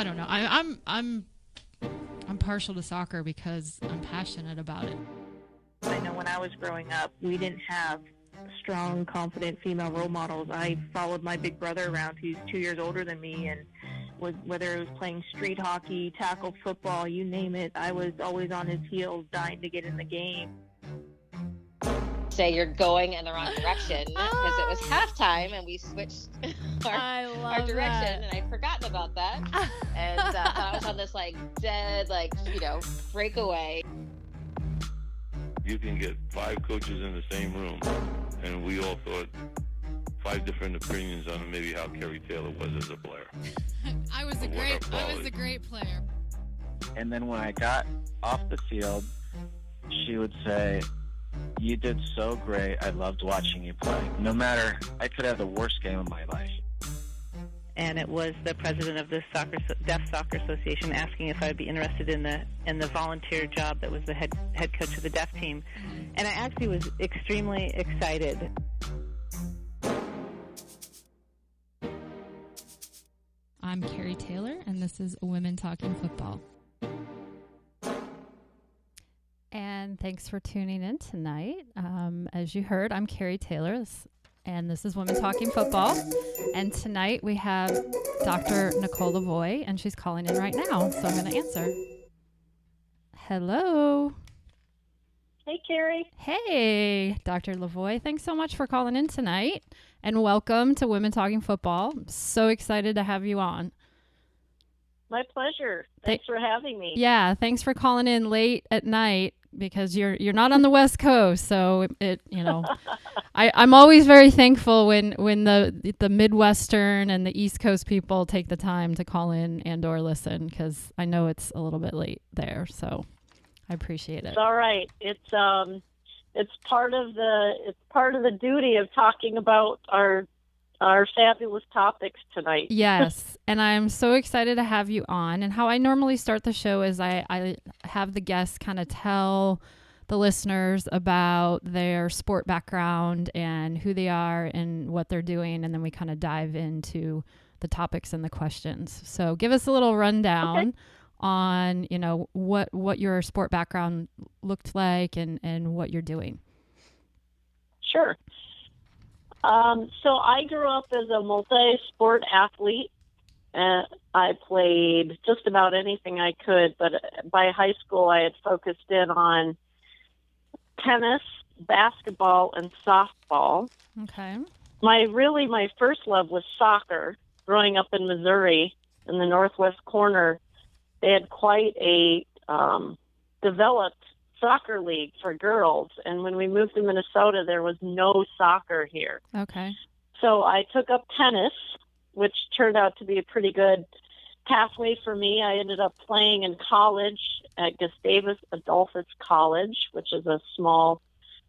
I don't know. I'm partial to soccer because I'm passionate about it. I know when I was growing up, we didn't have strong, confident female role models. I followed my big brother around, who's 2 years older than me, and whether it was playing street hockey, tackle football, you name it, I was always on his heels, dying to get in the game. Say you're going in the wrong direction because it was halftime and we switched our direction, and I'd forgotten about that and thought I was on this dead breakaway. You can get 5 coaches in the same room, and we all thought 5 different opinions on maybe how Kerry Taylor was as a player. I was a great player. And then when I got off the field, she would say, "You did so great. I loved watching you play." No matter, I could have the worst game of my life. And it was the president of the Deaf Soccer Association asking if I'd be interested in the volunteer job that was the head coach of the deaf team. And I actually was extremely excited. I'm Kerry Taylor, and this is Women Talking Football. And thanks for tuning in tonight. As you heard, I'm Kerry Taylor, and this is Women Talking Football. And tonight we have Dr. Nicole LaVoi, and she's calling in right now, so I'm going to answer. Hello. Hey, Kerry. Hey, Dr. LaVoi. Thanks so much for calling in tonight, and welcome to Women Talking Football. I'm so excited to have you on. My pleasure. Thanks for having me. Yeah, thanks for calling in late at night because you're not on the West Coast, so I'm always very thankful when the Midwestern and the East Coast people take the time to call in and or listen, because I know it's a little bit late there, so I appreciate it. It's all right. It's part of the duty of talking about our fabulous topics tonight. Yes, and I'm so excited to have you on. And how I normally start the show is I have the guests kind of tell the listeners about their sport background and who they are and what they're doing, and then we kind of dive into the topics and the questions. So give us a little rundown on, what your sport background looked like and what you're doing. Sure. So I grew up as a multi-sport athlete. I played just about anything I could, but by high school I had focused in on tennis, basketball, and softball. Okay. My first love was soccer. Growing up in Missouri, in the northwest corner, they had quite a developed soccer league for girls, and when we moved to Minnesota, there was no soccer here. Okay. So I took up tennis, which turned out to be a pretty good pathway for me. I ended up playing in college at Gustavus Adolphus College, which is a small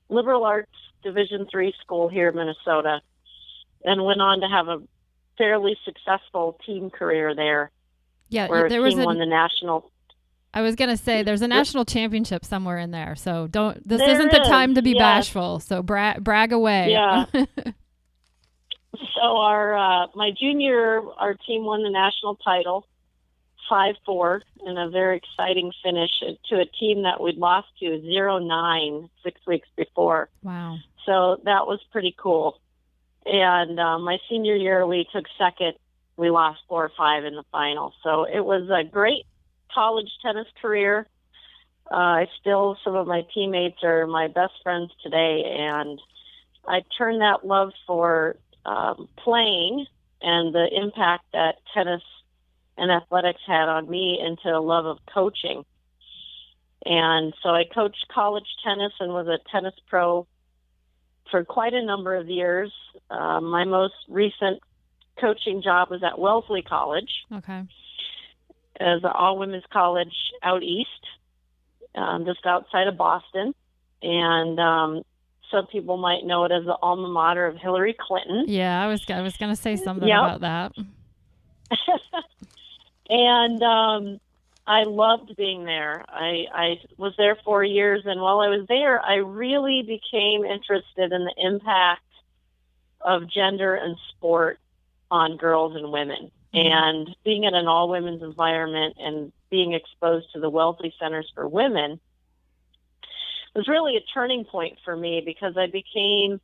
liberal arts Division III school here in Minnesota, and went on to have a fairly successful team career there. Yeah, where there a was team won the national. I was going to say there's a national championship somewhere in there. So isn't the is, time to be yes. bashful. So brag away. Yeah. So my junior year, our team won the national title, 5-4, in a very exciting finish to a team that we'd lost to 0-9 6 weeks before. Wow. So that was pretty cool. And my senior year, we took second. We lost 4-5 in the final. So it was a great college tennis career. Some of my teammates are my best friends today, and I turned that love for playing and the impact that tennis and athletics had on me into a love of coaching. And so I coached college tennis and was a tennis pro for quite a number of years. My most recent coaching job was at Wellesley College. Okay. As an all-women's college out east, just outside of Boston. And some people might know it as the alma mater of Hillary Clinton. Yeah, I was going to say something about that. And I loved being there. I was there 4 years, and while I was there, I really became interested in the impact of gender and sport on girls and women. And being in an all-women's environment and being exposed to the Wellesley Centers for Women was really a turning point for me, because I became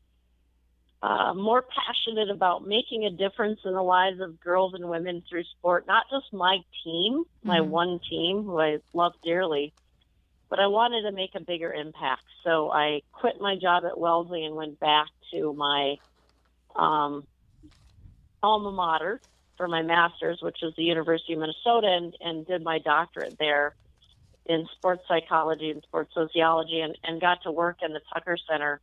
more passionate about making a difference in the lives of girls and women through sport, not just my team, my one team, who I love dearly, but I wanted to make a bigger impact. So I quit my job at Wellesley and went back to my alma mater for my master's, which was the University of Minnesota, and did my doctorate there in sports psychology and sports sociology, and got to work in the Tucker Center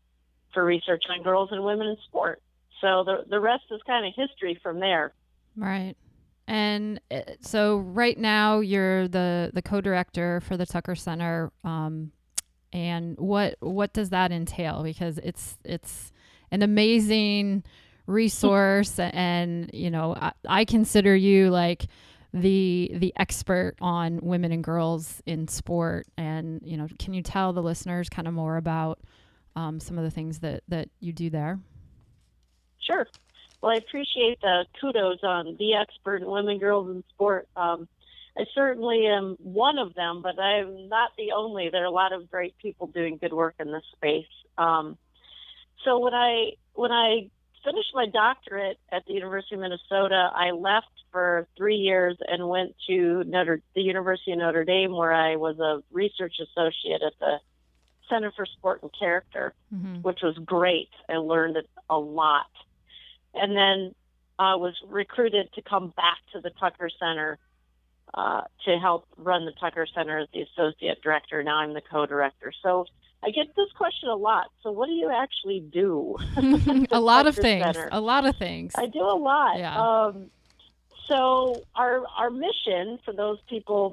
for research on girls and women in sport. So the rest is kind of history from there. Right. And so right now you're the co-director for the Tucker Center. And what does that entail? Because it's an amazing resource, and I consider you like the expert on women and girls in sport. And can you tell the listeners kind of more about some of the things that you do there? Sure. Well, I appreciate the kudos on the expert in women, girls in sport. I certainly am one of them, but I'm not the only. There are a lot of great people doing good work in this space. So when I finished my doctorate at the University of Minnesota, I left for 3 years and went to the University of Notre Dame, where I was a research associate at the Center for Sport and Character, which was great. I learned a lot. And then I was recruited to come back to the Tucker Center to help run the Tucker Center as the associate director. Now I'm the co-director. So I get this question a lot. So what do you actually do? A lot of things. Center? A lot of things. I do a lot. Yeah. So our mission, for those people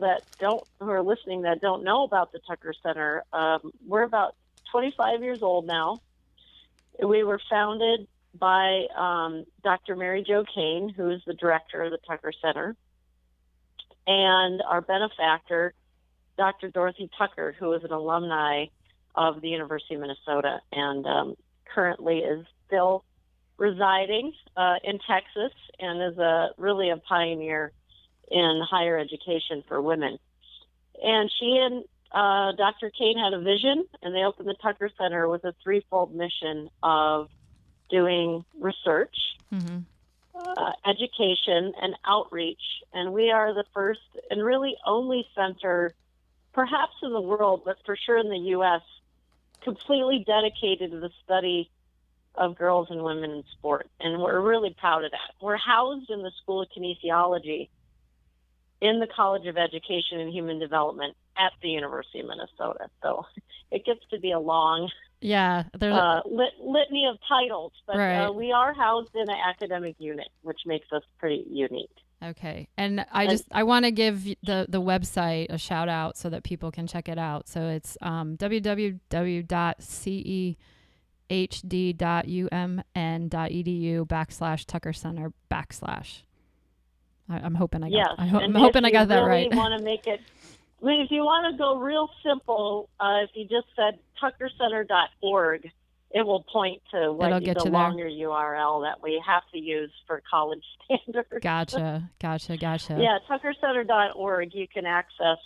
who are listening that don't know about the Tucker Center, we're about 25 years old now. We were founded by Dr. Mary Jo Kane, who is the director of the Tucker Center, and our benefactor, Dr. Dorothy Tucker, who is an alumni of the University of Minnesota and currently is still residing in Texas, and is really a pioneer in higher education for women. And she and Dr. Kane had a vision, and they opened the Tucker Center with a threefold mission of doing research, education, and outreach. And we are the first and really only center, perhaps in the world, but for sure in the U.S., completely dedicated to the study of girls and women in sport. And we're really proud of that. We're housed in the School of Kinesiology in the College of Education and Human Development at the University of Minnesota. So it gets to be a long litany of titles, but right. We are housed in an academic unit, which makes us pretty unique. Okay. And I want to give the website a shout out so that people can check it out. So it's www.cehd.umn.edu/Tucker Center /. I'm hoping I got I'm hoping I got that right. If you want to make it, if you want to go real simple, if you just said tuckercenter.org, it will point to the longer URL that we have to use for college standards. Gotcha. Yeah, tuckercenter.org, you can access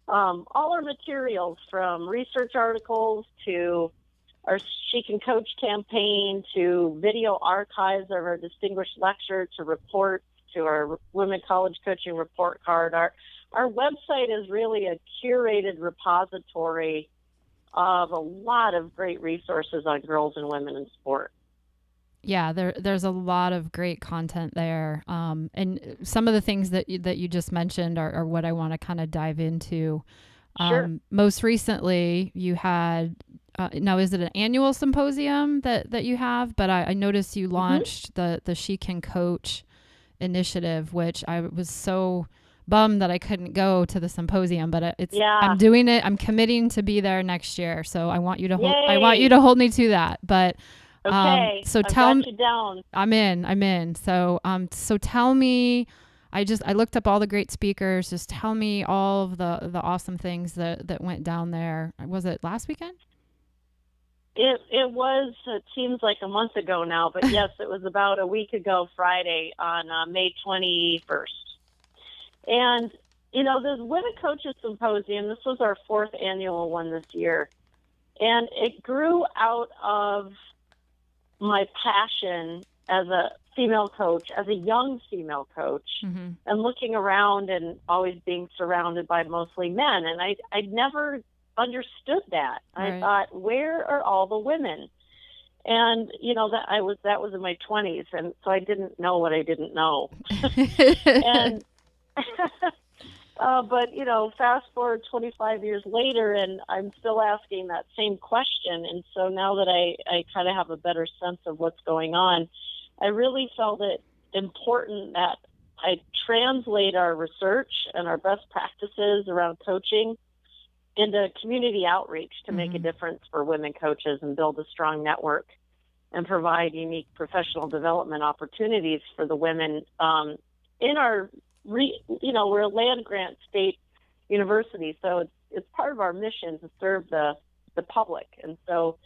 all our materials, from research articles to our She Can Coach campaign, to video archives of our distinguished lecture, to reports, to our Women College Coaching report card. Our website is really a curated repository of a lot of great resources on girls and women in sport. Yeah, there's a lot of great content there. And some of the things that you just mentioned are what I want to kind of dive into. Sure. Most recently, you had, now is it an annual symposium that you have? But I noticed you launched the She Can Coach initiative, which I was so bummed that I couldn't go to the symposium, but I'm doing it. I'm committing to be there next year. So I want you to hold me to that. But okay. So tell me down. I'm in. So tell me, I looked up all the great speakers. Just tell me all of the awesome things that went down there. Was it last weekend? It seems like a month ago now, but yes, it was about a week ago Friday on May 21st. And, the Women Coaches Symposium, this was our 4th annual one this year. And it grew out of my passion as a female coach, as a young female coach, mm-hmm. and looking around and always being surrounded by mostly men. And I'd never understood that. Right. I thought, where are all the women? And that was in my 20s, and so I didn't know what I didn't know. And but fast forward 25 years later, and I'm still asking that same question. And so now that I kind of have a better sense of what's going on, I really felt it important that I translate our research and our best practices around coaching into community outreach to make a difference for women coaches and build a strong network and provide unique professional development opportunities for the women in our, we're a land grant state university, so it's part of our mission to serve the public. And so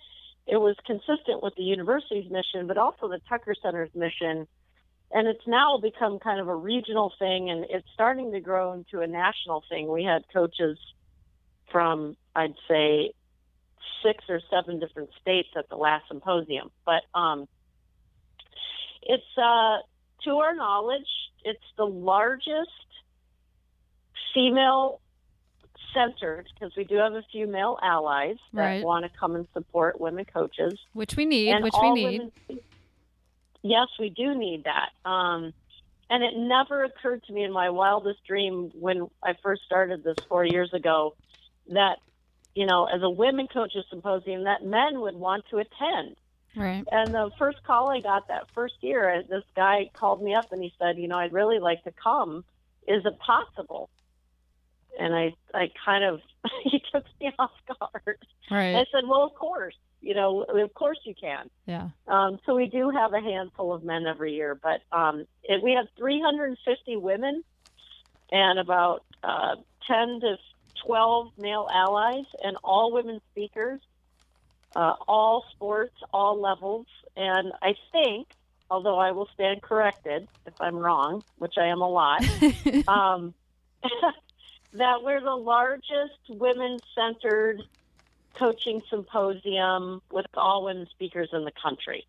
it was consistent with the university's mission, but also the Tucker Center's mission. And it's now become kind of a regional thing, and it's starting to grow into a national thing. We had coaches from, I'd say, 6 or 7 different states at the last symposium. But it's, to our knowledge, it's the largest female-centered, because we do have a few male allies that want to come and support women coaches. Which we need, Yes, we do need that. And it never occurred to me in my wildest dream when I first started this 4 years ago that, as a women coaches symposium, that men would want to attend. Right. And the first call I got that first year, this guy called me up and he said, I'd really like to come. Is it possible? And I kind of, he took me off guard. Right. I said, well, of course, of course you can. Yeah. So we do have a handful of men every year, but we have 350 women and about 10 to 12 male allies, and all women speakers, all sports, all levels. And I think, although I will stand corrected if I'm wrong, which I am a lot, that we're the largest women-centered coaching symposium with all women speakers in the country.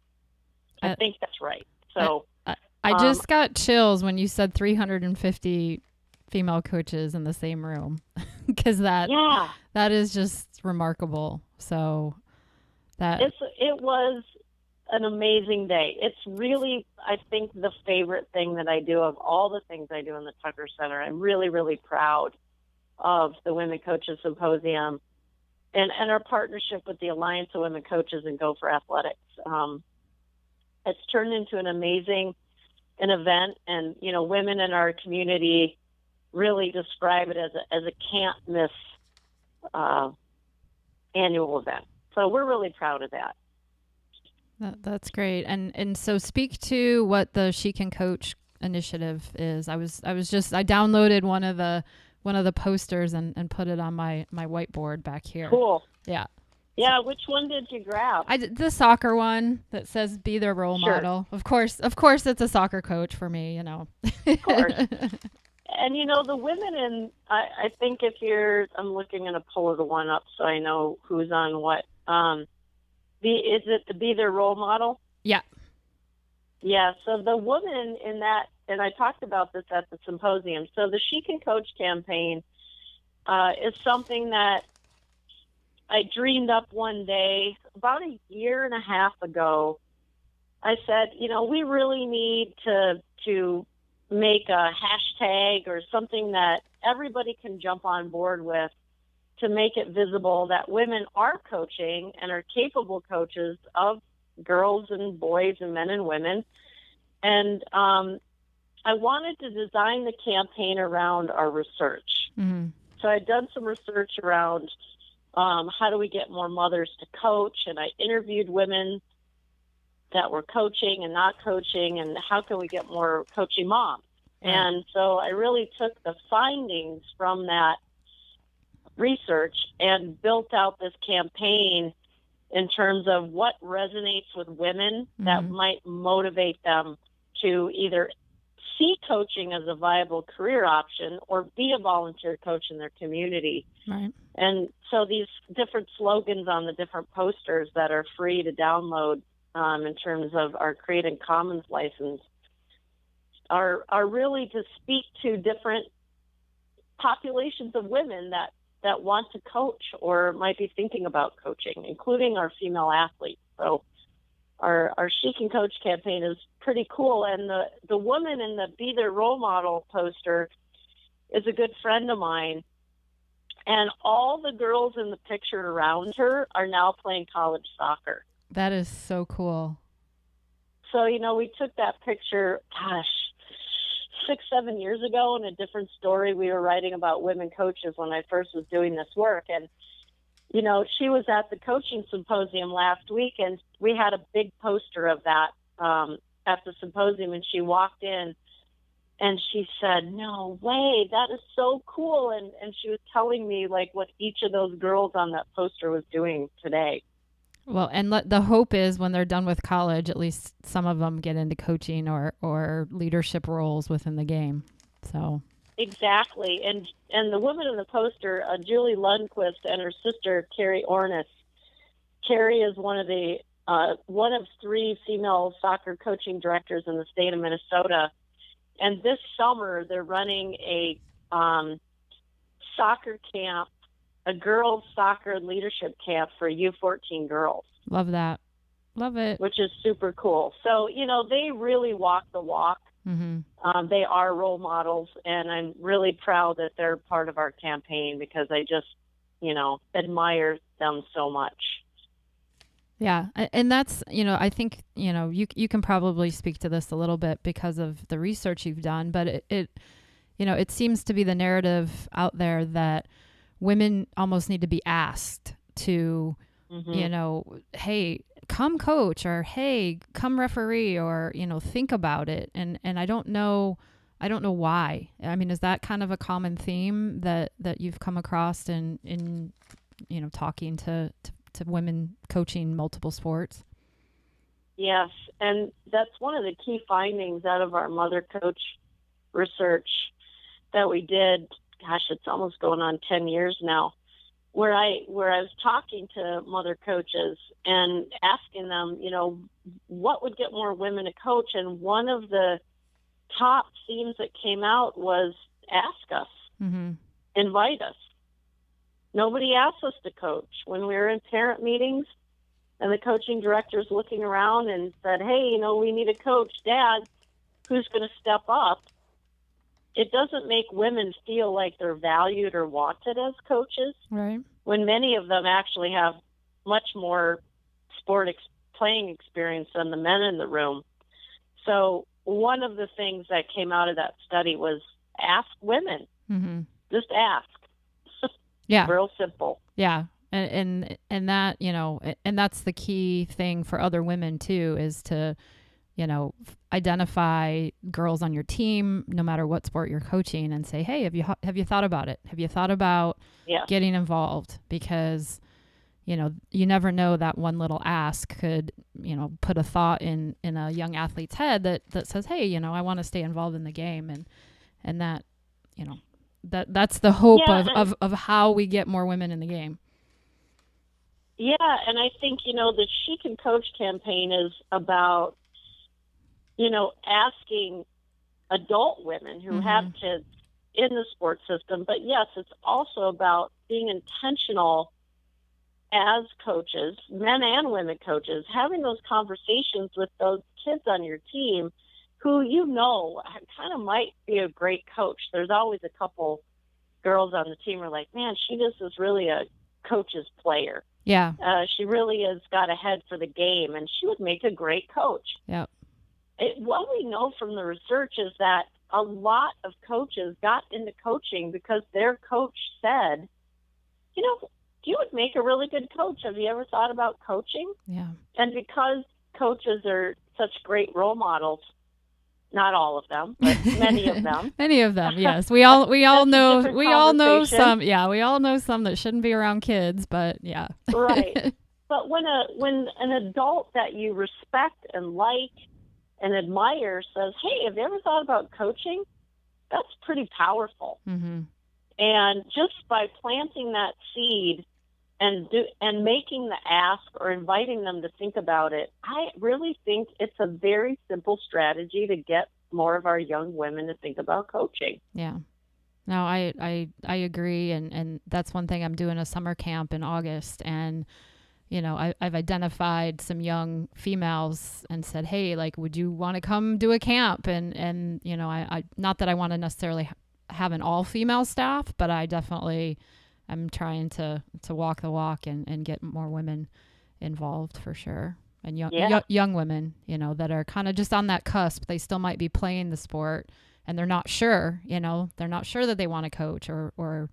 I think that's right. So I just got chills when you said 350 female coaches in the same room, because that is just remarkable. So it was an amazing day. It's really, I think, the favorite thing that I do of all the things I do in the Tucker Center. I'm really, really proud of the Women Coaches Symposium and our partnership with the Alliance of Women Coaches and Go for Athletics. It's turned into an event, and women in our community really describe it as a can't miss annual event. So we're really proud of that. That's great. And so speak to what the She Can Coach initiative is. I downloaded one of the posters and put it on my whiteboard back here. Cool. Yeah. Yeah, which one did you grab? I did the soccer one that says be their role model. Of course it's a soccer coach for me, Of course. And the women I think I'm looking at a pull of the one up so I know who's on what. Is it to be their role model? Yeah. Yeah, so the woman in that, and I talked about this at the symposium, so the She Can Coach campaign is something that I dreamed up one day about a year and a half ago. I said, we really need to make a hashtag or something that everybody can jump on board with to make it visible that women are coaching and are capable coaches of girls and boys and men and women. And I wanted to design the campaign around our research. Mm-hmm. So I'd done some research around how do we get more mothers to coach, and I interviewed women that were coaching and not coaching, and how can we get more coaching moms. Right. And so I really took the findings from that research and built out this campaign in terms of what resonates with women that might motivate them to either see coaching as a viable career option or be a volunteer coach in their community. Right. And so these different slogans on the different posters that are free to download in terms of our Creative Commons license are really to speak to different populations of women that want to coach or might be thinking about coaching, including our female athletes. So our She Can Coach campaign is pretty cool. And the woman in the Be Their Role Model poster is a good friend of mine. And all the girls in the picture around her are now playing college soccer. That is so cool. So, we took that picture, 6-7 years ago in a different story we were writing about women coaches when I first was doing this work. And, she was at the coaching symposium last week, and we had a big poster of that at the symposium, and she walked in and she said, "No way, that is so cool." And she was telling me like what each of those girls on that poster was doing today. Well, and the hope is when they're done with college, at least some of them get into coaching or leadership roles within the game. So exactly, and the woman in the poster, Julie Lundquist, and her sister Carrie Ornis. Carrie is one of 3 female soccer coaching directors in the state of Minnesota, and this summer they're running a soccer camp. A girls' soccer leadership camp for U14 girls. Love that. Love it. Which is super cool. So, they really walk the walk. Mm-hmm. They are role models, and I'm really proud that they're part of our campaign because I just, admire them so much. Yeah. And that's, I think, you can probably speak to this a little bit because of the research you've done, but it seems to be the narrative out there that women almost need to be asked to, hey, come coach, or hey, come referee, or, think about it. And I don't know why. I mean, is that kind of a common theme that you've come across in talking to women coaching multiple sports? Yes. And that's one of the key findings out of our mother coach research that we did. Gosh, it's almost going on 10 years now, where I was talking to mother coaches and asking them, what would get more women to coach? And one of the top themes that came out was ask us, invite us. Nobody asked us to coach. When we were in parent meetings and the coaching director's looking around and said, hey, we need a coach, Dad, who's going to step up? It doesn't make women feel like they're valued or wanted as coaches, right? When many of them actually have much more playing experience than the men in the room. So one of the things that came out of that study was ask women. Mm-hmm. Just ask. Yeah. Real simple. Yeah. And that, and that's the key thing for other women too, is to, identify girls on your team, no matter what sport you're coaching, and say, hey, have you thought about it? Have you thought about getting involved? Because, you never know, that one little ask could, put a thought in a young athlete's head that says, hey, I want to stay involved in the game. And that, that's the hope of how we get more women in the game. Yeah. And I think, the She Can Coach campaign is about, asking adult women who have kids in the sports system. But yes, it's also about being intentional as coaches, men and women coaches, having those conversations with those kids on your team who, kind of might be a great coach. There's always a couple girls on the team who are like, man, she just is really a coach's player. Yeah. She really has got a head for the game, and she would make a great coach. Yeah. What we know from the research is that a lot of coaches got into coaching because their coach said, you would make a really good coach. Have you ever thought about coaching? Yeah. And because coaches are such great role models, not all of them, but many of them. Many of them, yes. We all know some. Yeah, we all know some that shouldn't be around kids, but yeah. Right. But when an adult that you respect and like and admire says, "Hey, have you ever thought about coaching?" That's pretty powerful. Mm-hmm. And just by planting that seed and making the ask or inviting them to think about it, I really think it's a very simple strategy to get more of our young women to think about coaching. Yeah. No, I agree. And that's one thing. I'm doing a summer camp in August, and I've identified some young females and said, hey, like, would you want to come do a camp? And I not that I want to necessarily have an all female staff, but I definitely am trying to walk the walk and get more women involved for sure. And young women, that are kind of just on that cusp. They still might be playing the sport and they're not sure, they're not sure that they want to coach or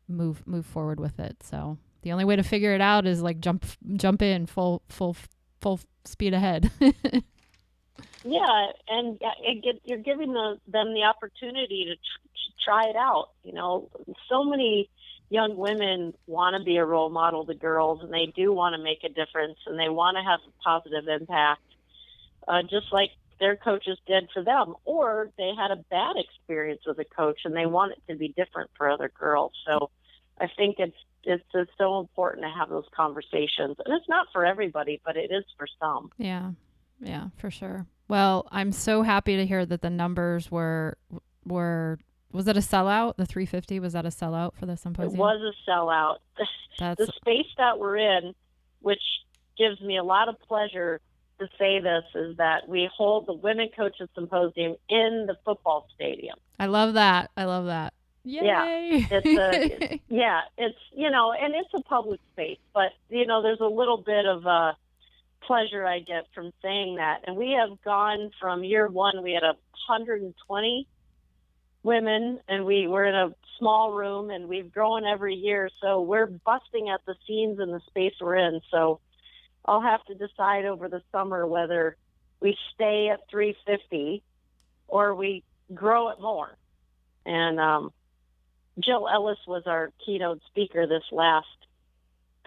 move forward with it. So the only way to figure it out is like jump in full speed ahead. Yeah, and you're giving them the opportunity to try it out. So many young women want to be a role model to girls, and they do want to make a difference, and they want to have a positive impact, just like their coaches did for them, or they had a bad experience with a coach, and they want it to be different for other girls. So I think it's just so important to have those conversations, and it's not for everybody, but it is for some. Yeah, for sure. Well, I'm so happy to hear that the numbers were. Was it a sellout? The 350, was that a sellout for the symposium? It was a sellout. The space that we're in, which gives me a lot of pleasure to say this, is that we hold the Women Coaches Symposium in the football stadium. I love that. Yay! Yeah, it's and it's a public space, but there's a little bit of pleasure I get from saying that. And we have gone from year one, we had 120 women, and we were in a small room, and we've grown every year. So we're busting at the seams in the space we're in. So I'll have to decide over the summer whether we stay at 350 or we grow it more. And Jill Ellis was our keynote speaker this last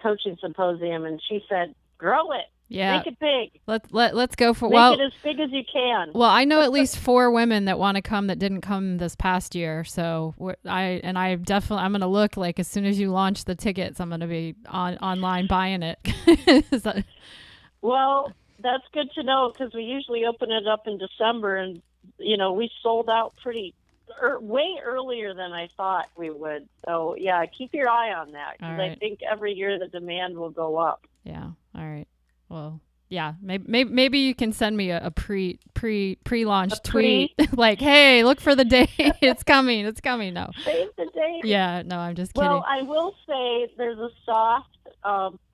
coaching symposium, and she said, grow it. Yeah. Make it big. Let's go for Make it as big as you can. Well, I know at least 4 women that want to come that didn't come this past year. So I'm going to look, like, as soon as you launch the tickets, I'm going to be online buying it. Well, that's good to know, because we usually open it up in December, and we sold out way earlier than I thought we would. So yeah, keep your eye on that, because I think every year the demand will go up. Yeah. All right. Well, yeah, maybe you can send me a pre-launch tweet like, hey, look for the date. It's coming. No. Save the date. Yeah, no, I'm just kidding. Well, I will say there's a soft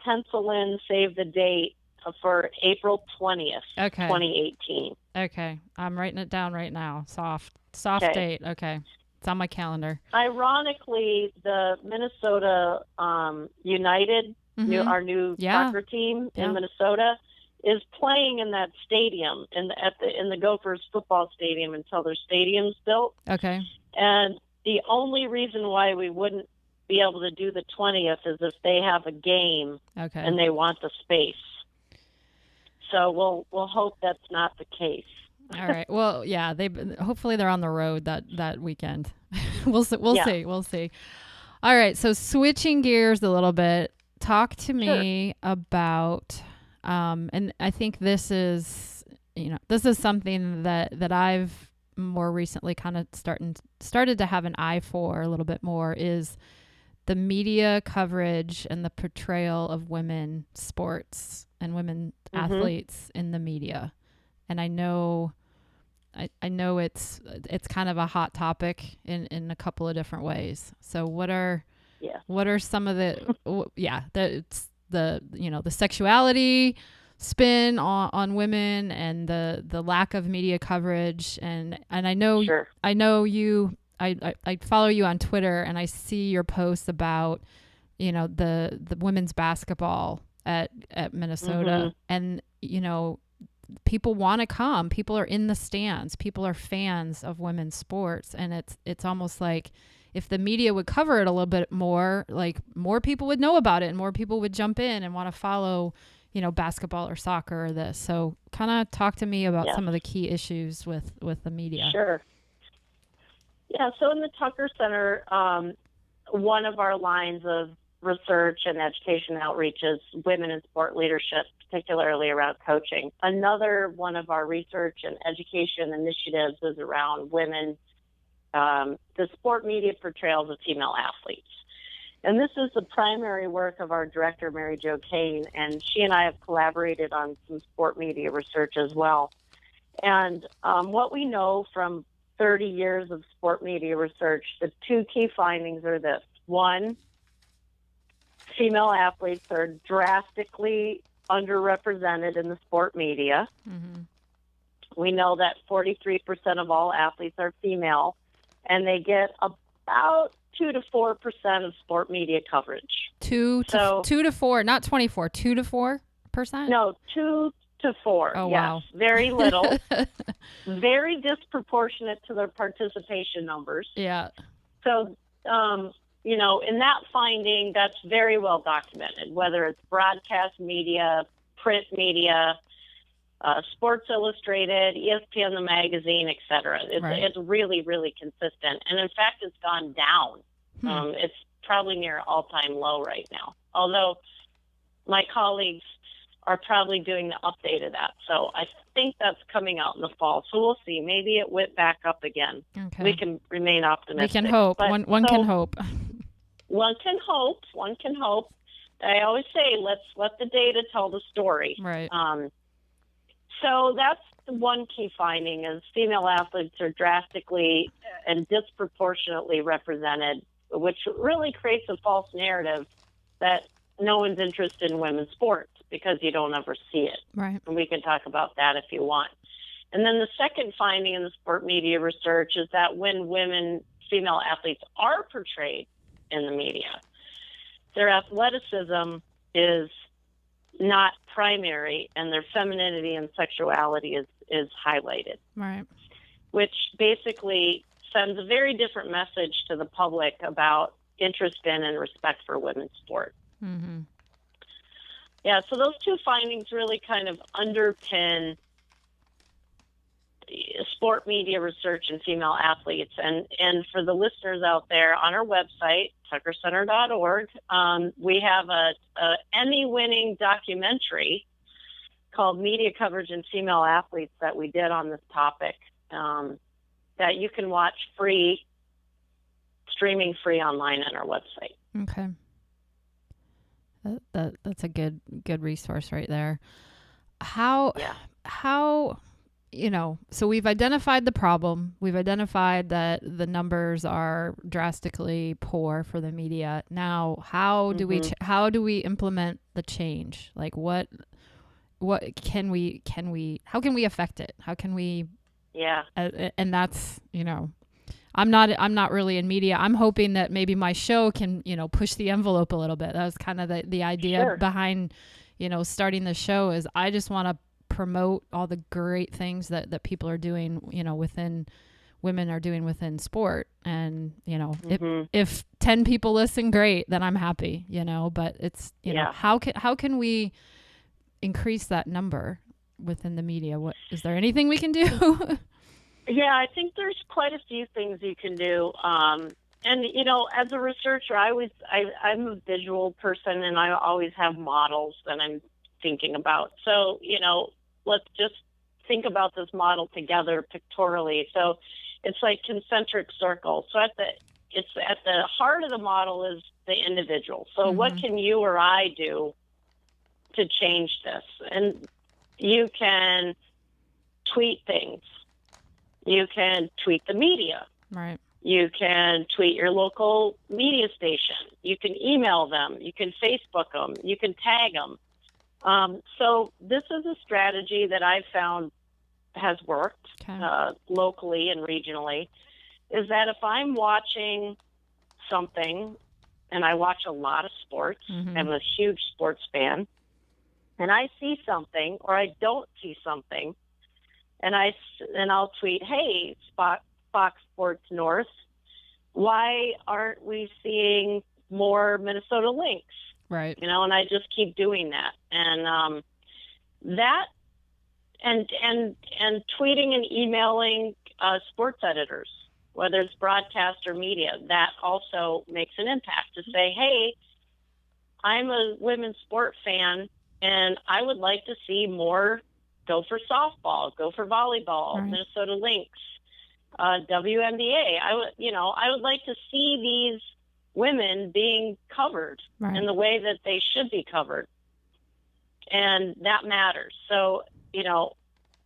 pencil in save the date for April 20th, 2018. Okay. I'm writing it down right now. Soft date. Okay. It's on my calendar. Ironically, the Minnesota United, our new soccer team in Minnesota, is playing in that stadium in the Gophers football stadium until their stadium's built. Okay. And the only reason why we wouldn't be able to do the 20th is if they have a game and they want the space. So we'll hope that's not the case. All right. Well, yeah, hopefully they're on the road that weekend. We'll see. All right. So switching gears a little bit, talk to me about, and I think this is something that I've more recently kind of started to have an eye for a little bit more, is the media coverage and the portrayal of women sports and women athletes in the media. And I know it's kind of a hot topic in a couple of different ways. So what are some of the sexuality spin on women and the lack of media coverage, and I know I follow you on Twitter, and I see your posts about the women's basketball at Minnesota, and people want to come. People are in the stands. People are fans of women's sports, and it's almost like if the media would cover it a little bit more, like more people would know about it and more people would jump in and want to follow, basketball or soccer or this. So kind of talk to me about some of the key issues with the media. Sure. Yeah, so in the Tucker Center, one of our lines of research and education outreach is women in sport leadership, particularly around coaching. Another one of our research and education initiatives is around women, the sport media portrayals of female athletes. And this is the primary work of our director, Mary Jo Kane, and she and I have collaborated on some sport media research as well. And what we know from 30 years of sport media research, the two key findings are this. One, female athletes are drastically underrepresented in the sport media. Mm-hmm. We know that 43% of all athletes are female, and they get about 2 to 4% of sport media coverage. 2 to 4, not 24, 2 to 4%? No, 2 to 4. Oh, yes. wow. Very little. Very disproportionate to their participation numbers. Yeah. So, in that finding, that's very well documented, whether it's broadcast media, print media, Sports Illustrated, ESPN, the magazine, et cetera. It's really, really consistent. And in fact, it's gone down. It's probably near an all-time low right now. Although my colleagues are probably doing the update of that. So I think that's coming out in the fall. So we'll see. Maybe it went back up again. Okay. We can remain optimistic. We can hope. One can hope. One can hope. One can hope. I always say, let's let the data tell the story. Right. So that's one key finding is female athletes are drastically and disproportionately represented, which really creates a false narrative that no one's interested in women's sports because you don't ever see it. Right. And we can talk about that if you want. And then the second finding in the sport media research is that when female athletes are portrayed in the media, their athleticism is not primary and their femininity and sexuality is highlighted. Right. Which basically sends a very different message to the public about interest in and respect for women's sport. Mm-hmm. Yeah, so those two findings really kind of underpin sport media research in female athletes. And for the listeners out there, on our website, tuckercenter.org, we have a Emmy-winning documentary called Media Coverage in Female Athletes that we did on this topic that you can watch streaming free online on our website. Okay. That's a good resource right there. How, so we've identified the problem. We've identified that the numbers are drastically poor for the media. Now, how do we implement the change? Like what can we how can we affect it? How can we? Yeah. And that's, I'm not really in media. I'm hoping that maybe my show can, push the envelope a little bit. That was kind of the idea behind, starting the show is I just want to promote all the great things that people are doing, women are doing within sport. And, if 10 people listen, great, then I'm happy, but it's, how can we increase that number within the media? Is there anything we can do? Yeah, I think there's quite a few things you can do. And, as a researcher, I'm a visual person and I always have models that I'm thinking about. So, let's just think about this model together pictorially. So it's like concentric circles. So at the heart of the model is the individual. So what can you or I do to change this? And you can tweet things. You can tweet the media. Right. You can tweet your local media station. You can email them. You can Facebook them. You can tag them. So this is a strategy that I've found has worked locally and regionally, is that if I'm watching something, and I watch a lot of sports, I'm a huge sports fan, and I see something or I don't see something, and I'll tweet, hey, Fox Sports North, why aren't we seeing more Minnesota Lynx? Right. You know, and I just keep doing that. And that and tweeting and emailing sports editors, whether it's broadcast or media, that also makes an impact to say, hey, I'm a women's sport fan, and I would like to see more Gopher softball, Gopher volleyball, right. Minnesota Lynx, WNBA. I would like to see these women being covered right. in the way that they should be covered. And that matters. So, you know,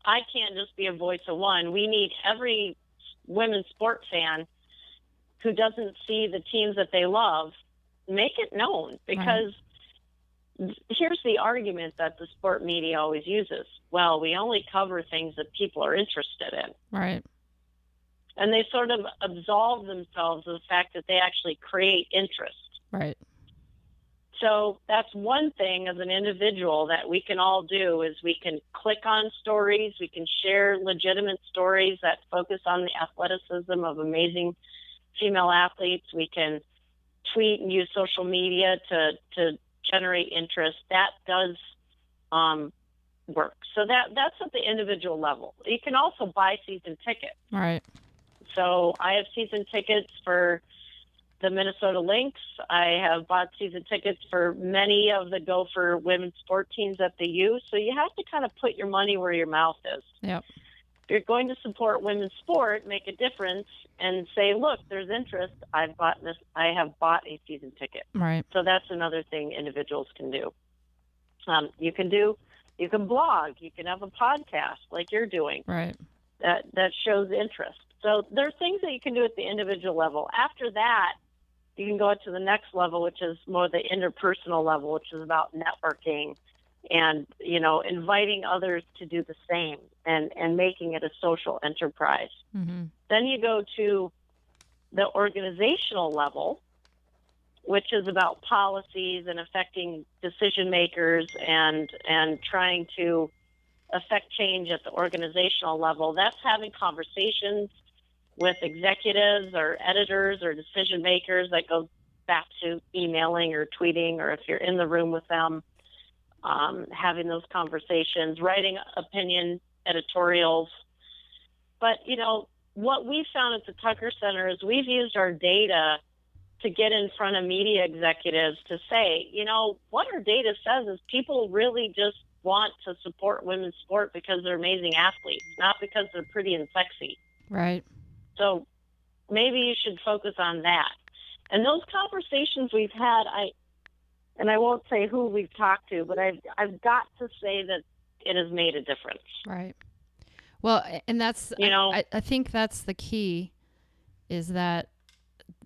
I can't just be a voice of one. We need every women's sport fan who doesn't see the teams that they love, make it known, because here's the argument that the sport media always uses. Well, we only cover things that people are interested in. Right. And they sort of absolve themselves of the fact that they actually create interest. Right. So that's one thing as an individual that we can all do is we can click on stories, we can share legitimate stories that focus on the athleticism of amazing female athletes. We can tweet and use social media to generate interest. That does work. So that's at the individual level. You can also buy season tickets. Right. So I have season tickets for the Minnesota Lynx. I have bought season tickets for many of the Gopher women's sport teams at the U. So you have to kind of put your money where your mouth is. Yep. If you're going to support women's sport, make a difference and say, look, there's interest. I have bought a season ticket. Right. So that's another thing individuals can do. You can blog, you can have a podcast like you're doing. Right. That shows interest. So there are things that you can do at the individual level. After that, you can go to the next level, which is more the interpersonal level, which is about networking and, you know, inviting others to do the same and making it a social enterprise. Mm-hmm. Then you go to the organizational level, which is about policies and affecting decision makers and trying to affect change at the organizational level. That's having conversations with executives or editors or decision makers that go back to emailing or tweeting, or if you're in the room with them, having those conversations, writing opinion editorials. But, you know, what we found at the Tucker Center is we've used our data to get in front of media executives to say, you know, what our data says is people really just want to support women's sport because they're amazing athletes, not because they're pretty and sexy. Right. So maybe you should focus on that. And those conversations we've had, I won't say who we've talked to, but I've got to say that it has made a difference. Right. Well, and that's, you know, I think that's the key, is that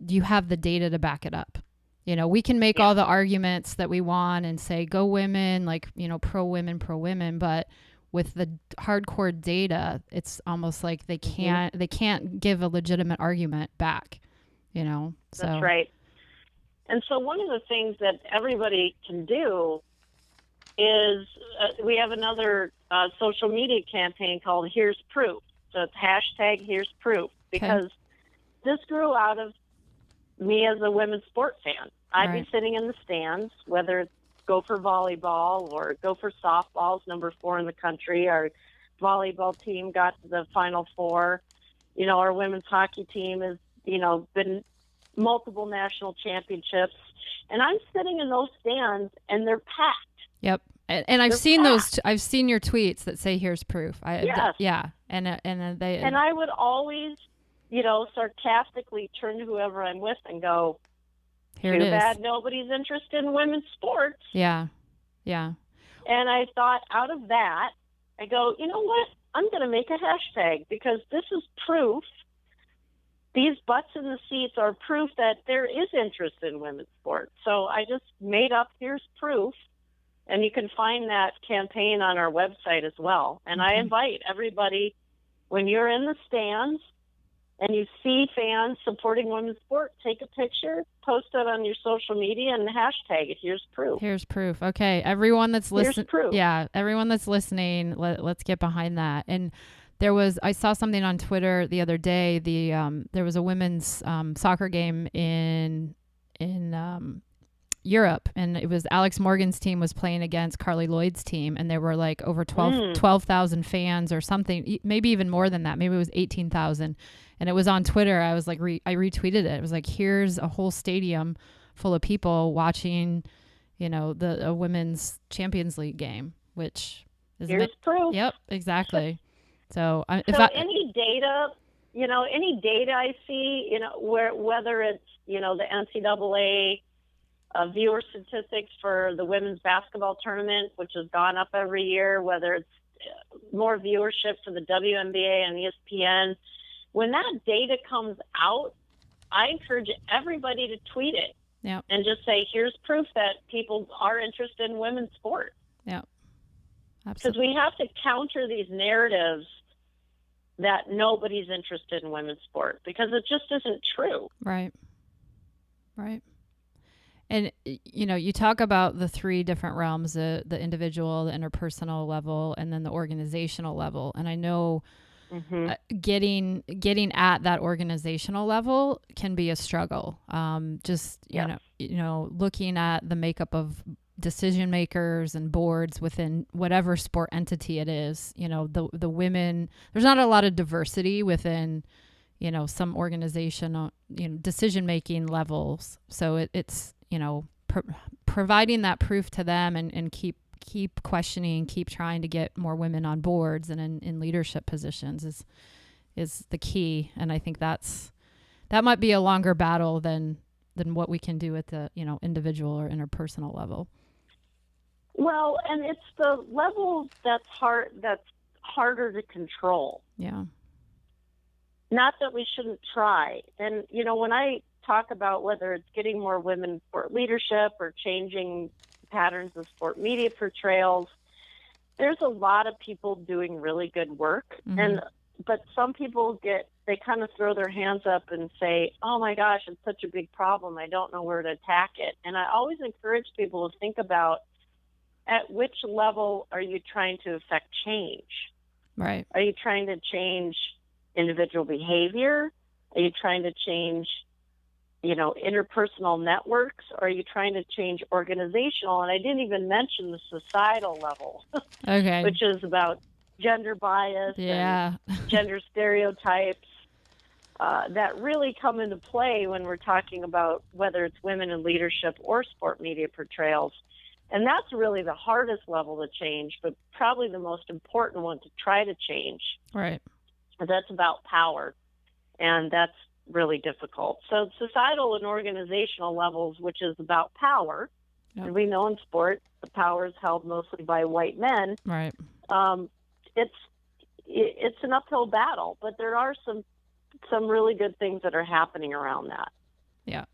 you have the data to back it up. You know, we can make all the arguments that we want and say, go women, like, you know, pro women, but with the hardcore data, it's almost like they can't give a legitimate argument back, you know? So. That's right. And so one of the things that everybody can do is we have another social media campaign called Here's Proof. So it's hashtag Here's Proof, because this grew out of me as a women's sport fan. I'd be sitting in the stands, whether it's Gopher volleyball or Gopher softball's number 4 in the country. Our volleyball team got to the Final Four. You know, our women's hockey team has, you know, been multiple national championships. And I'm sitting in those stands, and they're packed. Yep. And I've seen those. I've seen your tweets that say "Here's proof." Yes. Yeah. And they. And I would always, you know, sarcastically turn to whoever I'm with and go, "Here it is. Too bad nobody's interested in women's sports." Yeah. Yeah. And I thought, out of that, I go, you know what? I'm going to make a hashtag, because this is proof. These butts in the seats are proof that there is interest in women's sports. So I just made up Here's Proof. And you can find that campaign on our website as well. And I invite everybody, when you're in the stands and you see fans supporting women's sport, take a picture, post it on your social media, and hashtag it. Here's proof. Here's proof. Okay, everyone that's listening. Here's proof. Yeah, everyone that's listening, let's get behind that. And I saw something on Twitter the other day. There was a women's soccer game in Europe, and it was Alex Morgan's team was playing against Carly Lloyd's team, and there were like over 12,000 fans or something, maybe even more than that. Maybe it was 18,000. And it was on Twitter. I was like, I retweeted it. It was like, here's a whole stadium full of people watching, a women's Champions League game, which is here's proof. Yep, exactly. So any data, any data I see, whether it's, the NCAA viewer statistics for the women's basketball tournament, which has gone up every year, whether it's more viewership for the WNBA and ESPN, when that data comes out, I encourage everybody to tweet it. Yep. And just say, here's proof that people are interested in women's sport. Yeah. Because we have to counter these narratives that nobody's interested in women's sport, because it just isn't true. Right. And, you talk about the three different realms, the individual, the interpersonal level, and then the organizational level. And I know getting at that organizational level can be a struggle. Looking at the makeup of decision makers and boards within whatever sport entity it is, the women, there's not a lot of diversity within, some organizational, decision-making levels. So it's, providing that proof to them and keep questioning, keep trying to get more women on boards and in leadership positions is the key. And I think that might be a longer battle than what we can do at the, individual or interpersonal level. Well, and it's the level that's harder to control. Yeah. Not that we shouldn't try. And, when I talk about whether it's getting more women in sport leadership or changing patterns of sport media portrayals, there's a lot of people doing really good work. But some people they kind of throw their hands up and say, oh my gosh, it's such a big problem, I don't know where to attack it. And I always encourage people to think about, at which level are you trying to affect change? Right. Are you trying to change individual behavior? Are you trying to change, interpersonal networks? Or are you trying to change organizational? And I didn't even mention the societal level, okay, which is about gender bias and gender stereotypes that really come into play when we're talking about whether it's women in leadership or sport media portrayals. And that's really the hardest level to change, but probably the most important one to try to change. Right. That's about power, and that's really difficult. So societal and organizational levels, which is about power, and we know in sport the power is held mostly by white men. Right. It's an uphill battle, but there are some really good things that are happening around that. Yeah.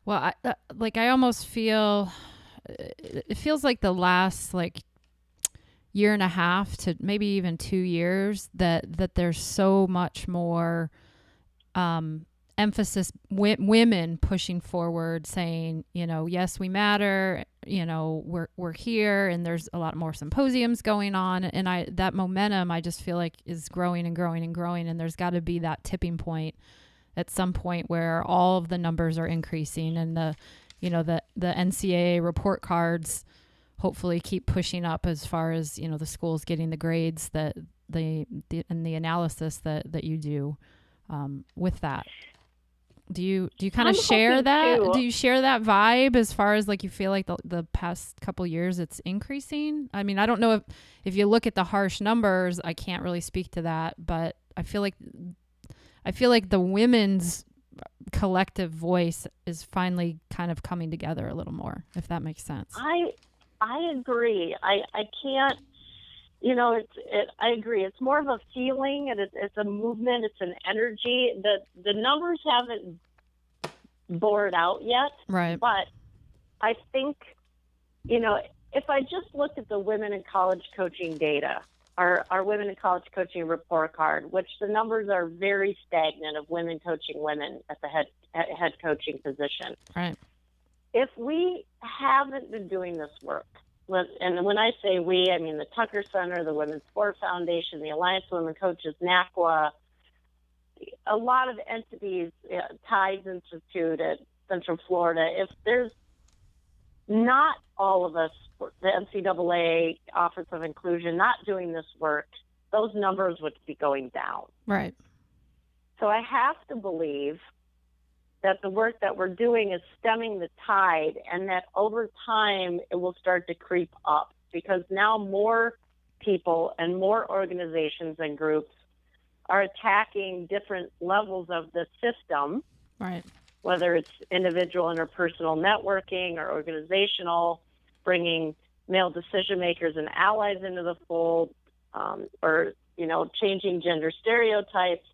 Well, I almost feel it feels like the last year and a half to maybe even 2 years that there's so much more emphasis, women pushing forward, saying, yes, we matter, we're here, and there's a lot more symposiums going on, and that momentum I just feel like is growing and growing and growing, and there's got to be that tipping point at some point where all of the numbers are increasing, and the NCAA report cards hopefully keep pushing up as far as, the schools getting the grades and the analysis that you do with that. Do you kind of share that? Too. Do you share that vibe as far as you feel like the past couple years it's increasing? I mean, I don't know if you look at the harsh numbers, I can't really speak to that, but I feel like the women's collective voice is finally kind of coming together a little more, if that makes sense. I agree. I can't, I agree. It's more of a feeling, and it's a movement. It's an energy. The numbers haven't bore it out yet. Right. But I think, if I just looked at the women in college coaching data, our women in college coaching report card, which the numbers are very stagnant of women coaching women at the head coaching position. Right. If we haven't been doing this work, And when I say we, I mean the Tucker Center, the Women's Sport Foundation, the Alliance of Women Coaches, NACWA, a lot of entities, Tides Institute at Central Florida. If there's not all of us, the NCAA Office of Inclusion, not doing this work, those numbers would be going down. Right. So I have to believe that the work that we're doing is stemming the tide, and that over time it will start to creep up, because now more people and more organizations and groups are attacking different levels of the system, right? Whether it's individual interpersonal networking or organizational, bringing male decision makers and allies into the fold, or changing gender stereotypes.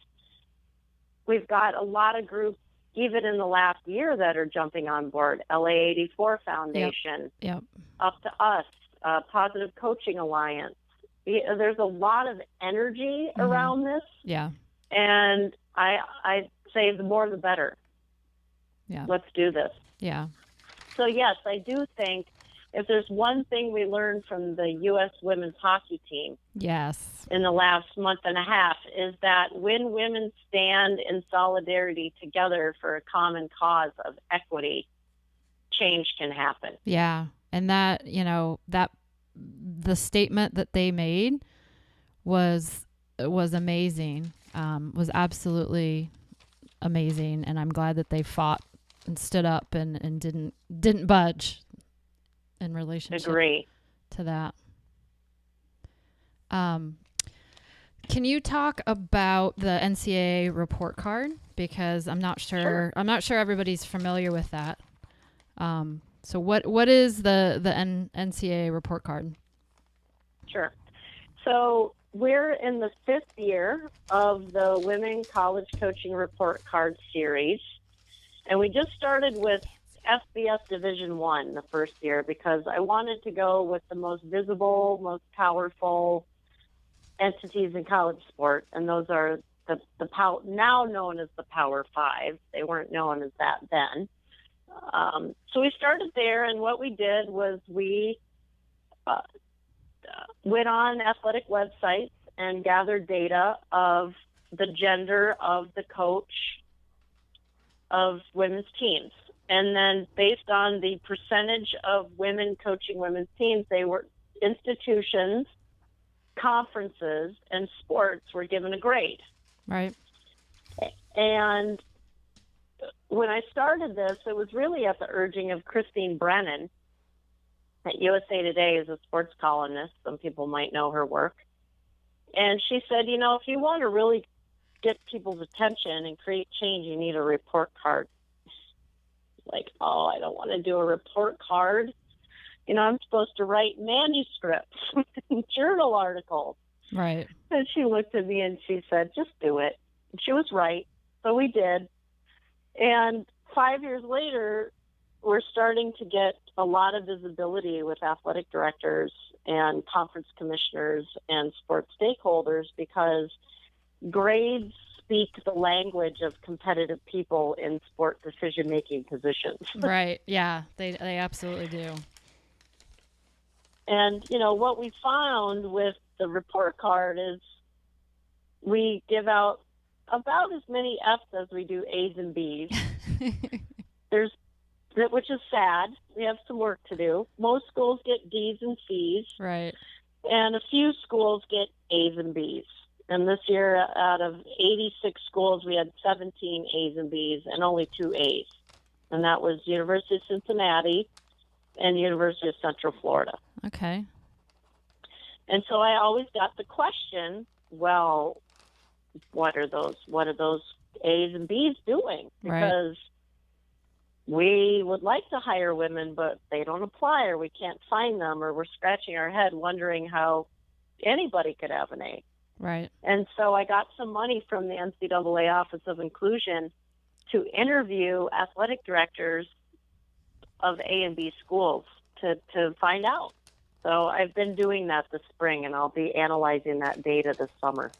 We've got a lot of groups, even in the last year, that are jumping on board. LA84 Foundation, yep. Up to Us, Positive Coaching Alliance. There's a lot of energy around this. Yeah. And I say the more the better. Yeah. Let's do this. Yeah. So, yes, I do think if there's one thing we learned from the U.S. women's hockey team in the last month and a half, is that when women stand in solidarity together for a common cause of equity, change can happen. Yeah. And that, that the statement that they made was amazing, was absolutely amazing. And I'm glad that they fought and stood up and didn't budge in relationship to that. Can you talk about the NCAA report card? Because I'm not sure everybody's familiar with that. So what is the NCAA report card? Sure. So we're in the 5th year of the Women College Coaching Report Card series. And we just started with FBS Division I the first year, because I wanted to go with the most visible, most powerful entities in college sport. And those are the now known as the Power Five. They weren't known as that then. So we started there, and what we did was we went on athletic websites and gathered data of the gender of the coach of women's teams. And then based on the percentage of women coaching women's teams, they were institutions, conferences, and sports were given a grade. Right. And when I started this, it was really at the urging of Christine Brennan at USA Today as a sports columnist. Some people might know her work. And she said, if you want to really get people's attention and create change, you need a report card. Like, I don't want to do a report card. I'm supposed to write manuscripts and journal articles. Right. And she looked at me and she said, just do it. And she was right. So we did. And 5 years later, we're starting to get a lot of visibility with athletic directors and conference commissioners and sports stakeholders, because grades speak the language of competitive people in sport decision-making positions. Right. Yeah, they absolutely do. And, what we found with the report card is we give out about as many F's as we do A's and B's. Which is sad. We have some work to do. Most schools get D's and C's. Right. And a few schools get A's and B's. And this year, out of 86 schools, we had 17 A's and B's and only 2 A's. And that was University of Cincinnati and University of Central Florida. Okay. And so I always got the question, well, what are those A's and B's doing? Because we would like to hire women, but they don't apply, or we can't find them, or we're scratching our head wondering how anybody could have an A. Right. And so I got some money from the NCAA Office of Inclusion to interview athletic directors of A and B schools to find out. So I've been doing that this spring, and I'll be analyzing that data this summer.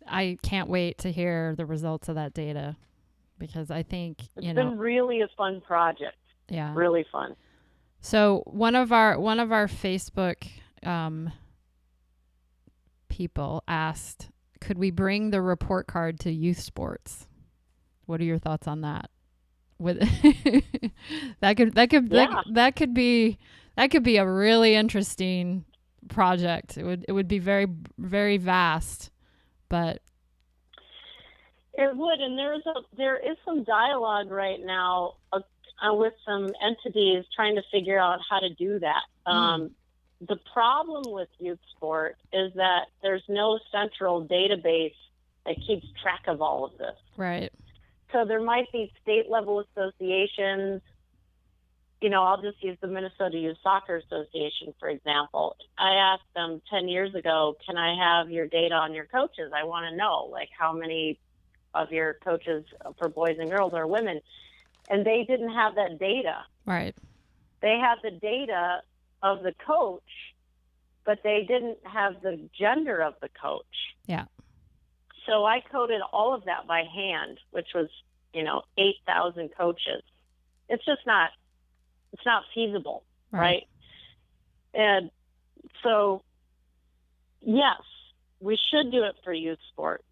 I can't wait to hear the results of that data, because I think, it's been really a fun project. Yeah. Really fun. So one of our Facebook people asked, could we bring the report card to youth sports? What are your thoughts on that? With that could be a really interesting project. It would be very, very vast, but it would. And there is some dialogue right now with some entities trying to figure out how to do that. The problem with youth sport is that there's no central database that keeps track of all of this. Right. So there might be state level associations. I'll just use the Minnesota Youth Soccer Association, for example. I asked them 10 years ago, can I have your data on your coaches? I want to know, like, how many of your coaches for boys and girls are women. And they didn't have that data. Right. They had the data of the coach, but they didn't have the gender of the coach. Yeah. So I coded all of that by hand, which was, 8,000 coaches. It's not feasible, right? And so, yes, we should do it for youth sport.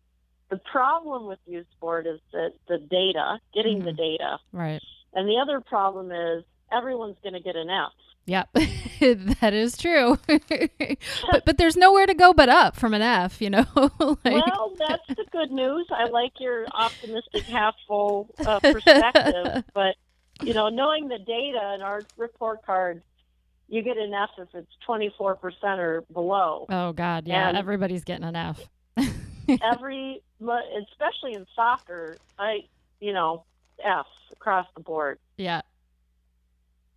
The problem with youth sport is that the data, getting the data. Right. And the other problem is everyone's going to get an F. Yep, that is true. but there's nowhere to go but up from an F, Well, that's the good news. I like your optimistic, half full perspective. But, knowing the data in our report card, you get an F if it's 24% or below. Oh, God, yeah, and everybody's getting an F. Especially in soccer, Fs across the board. Yeah.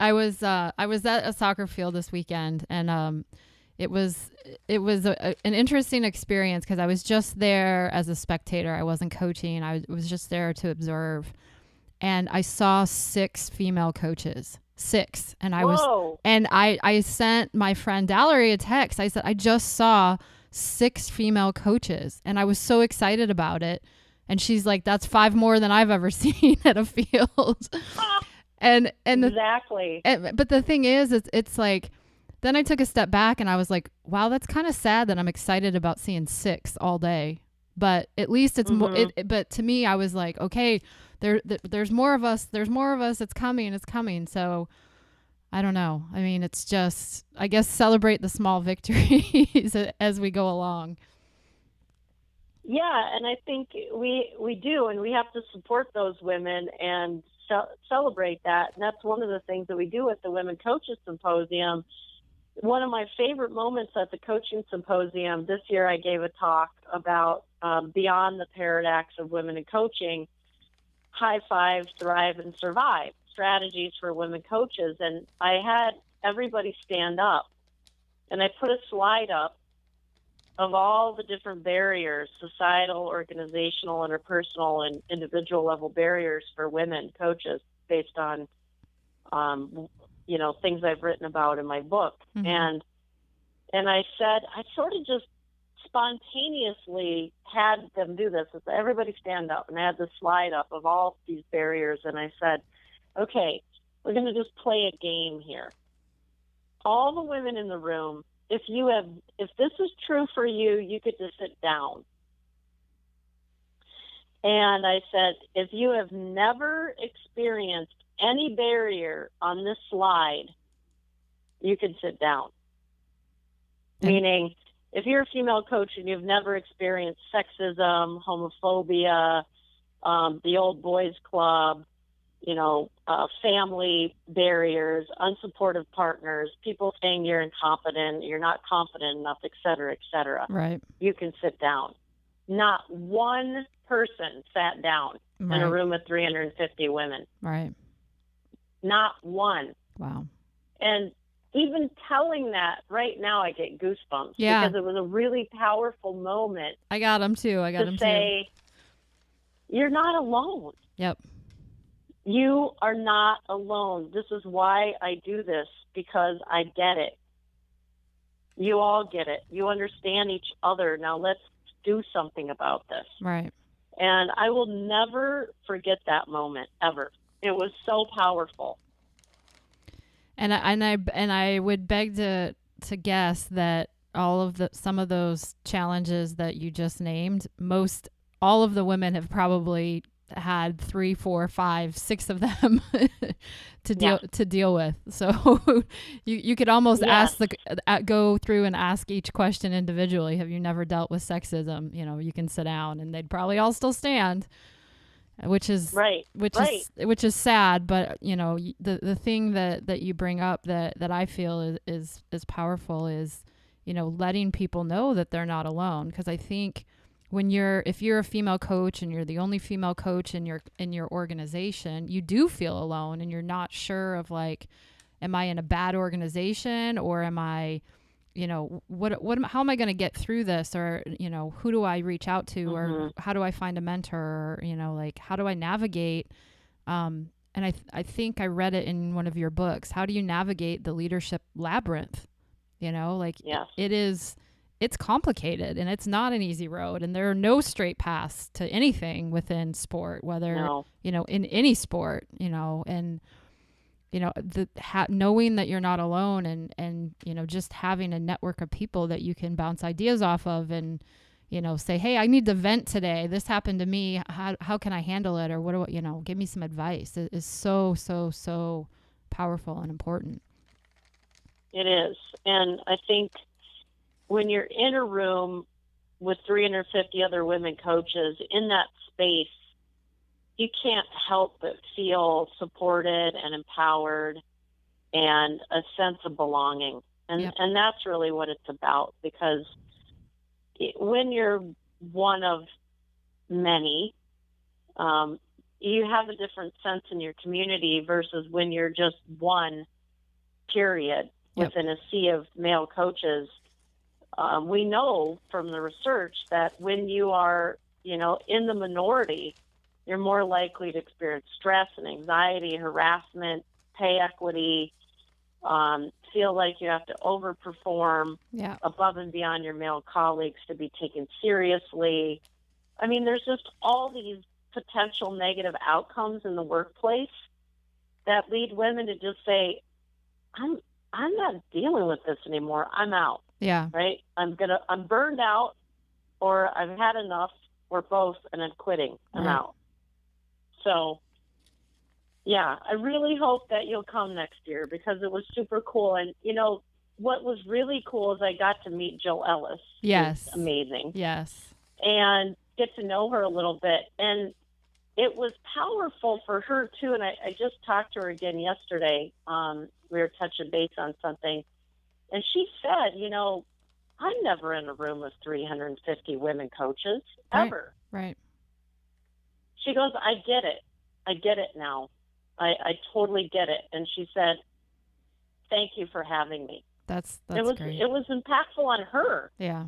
I was at a soccer field this weekend, and it was an interesting experience because I was just there as a spectator. I wasn't coaching. I was just there to observe, and I saw 6 female coaches. 6, and I sent my friend Valerie a text. I said, I just saw 6 female coaches, and I was so excited about it. And she's like, that's 5 more than I've ever seen at a field. And exactly. But the thing is, it's like, then I took a step back and I was like, wow, that's kind of sad that I'm excited about seeing 6 all day. But at least it's more. But to me, I was like, okay, there's more of us. There's more of us. It's coming. It's coming. So I don't know. I mean, it's just, I guess, celebrate the small victories as we go along. Yeah, and I think we do, and we have to support those women and celebrate that. And that's one of the things that we do at the Women Coaches Symposium. One of my favorite moments at the coaching symposium this year, I gave a talk about beyond the paradox of women in coaching, high five, thrive, and survive, strategies for women coaches. And I had everybody stand up, and I put a slide up of all the different barriers, societal, organizational, interpersonal, and individual level barriers for women coaches based on, things I've written about in my book. Mm-hmm. And I said, I sort of just spontaneously had them do this. Everybody stand up, and I had the slide up of all these barriers. And I said, okay, we're going to just play a game here. All the women in the room, if this is true for you, you could just sit down. And I said, if you have never experienced any barrier on this slide, you can sit down. Meaning, if you're a female coach and you've never experienced sexism, homophobia, the old boys club, family barriers, unsupportive partners, people saying you're incompetent, you're not confident enough, et cetera, right, you can sit down. Not one person sat down in a room of 350 women. Right. Not one. Wow. And even telling that right now, I get goosebumps. Yeah. Because it was a really powerful moment. I got them too. To say, you're not alone. Yep. You are not alone. This is why I do this, because I get it. You all get it. You understand each other. Now let's do something about this. Right. And I will never forget that moment, ever. It was so powerful. And I would beg to guess that some of those challenges that you just named, all of the women have probably had 3, 4, 5, 6 of them to deal with. So you could almost go through and ask each question individually. Have you never dealt with sexism? You can sit down and they'd probably all still stand, which is sad. But the thing that you bring up that I feel is powerful is letting people know that they're not alone. Because I think if you're a female coach and you're the only female coach in your organization, you do feel alone, and you're not sure of like, am I in a bad organization, or am I, how am I going to get through this, or who do I reach out to, or how do I find a mentor, or like how do I navigate? And I think I read it in one of your books. How do you navigate the leadership labyrinth? It's complicated, and it's not an easy road, and there are no straight paths to anything within sport, whether, in any sport, and, knowing that you're not alone, and, just having a network of people that you can bounce ideas off of, and, say, hey, I need to vent today. This happened to me. How can I handle it? Or give me some advice. It is so, so, so powerful and important. It is. And I think when you're in a room with 350 other women coaches in that space, you can't help but feel supported and empowered and a sense of belonging. And that's really what it's about, because when you're one of many, you have a different sense in your community versus when you're just one, period, within a sea of male coaches. We know from the research that when you are, in the minority, you're more likely to experience stress and anxiety, harassment, pay equity, feel like you have to overperform above and beyond your male colleagues to be taken seriously. I mean, there's just all these potential negative outcomes in the workplace that lead women to just say, I'm not dealing with this anymore. I'm out. Yeah. Right? I'm burned out, or I've had enough, or both, and I'm quitting. I'm out. So, yeah, I really hope that you'll come next year, because it was super cool. And, what was really cool is I got to meet Jill Ellis. Yes. Who's amazing. Yes. And get to know her a little bit. And it was powerful for her, too. And I just talked to her again yesterday. We were touching base on something. And she said, I'm never in a room with 350 women coaches, ever. Right. She goes, I get it. I get it now. I totally get it. And she said, thank you for having me. That's great. It was impactful on her. Yeah.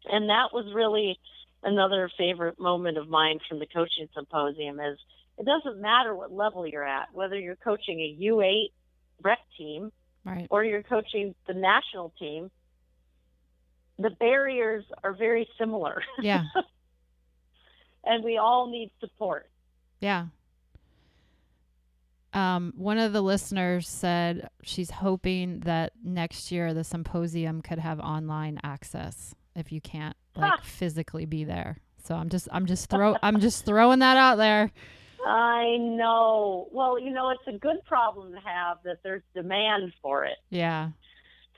And that was really another favorite moment of mine from the coaching symposium is it doesn't matter what level you're at, whether you're coaching a U8 rec team, right, or you're coaching the national team, the barriers are very similar. Yeah. And we all need support. Yeah. One of the listeners said she's hoping that next year the symposium could have online access if you can't physically be there. So I'm just throwing that out there. I know. Well, it's a good problem to have that there's demand for it. Yeah.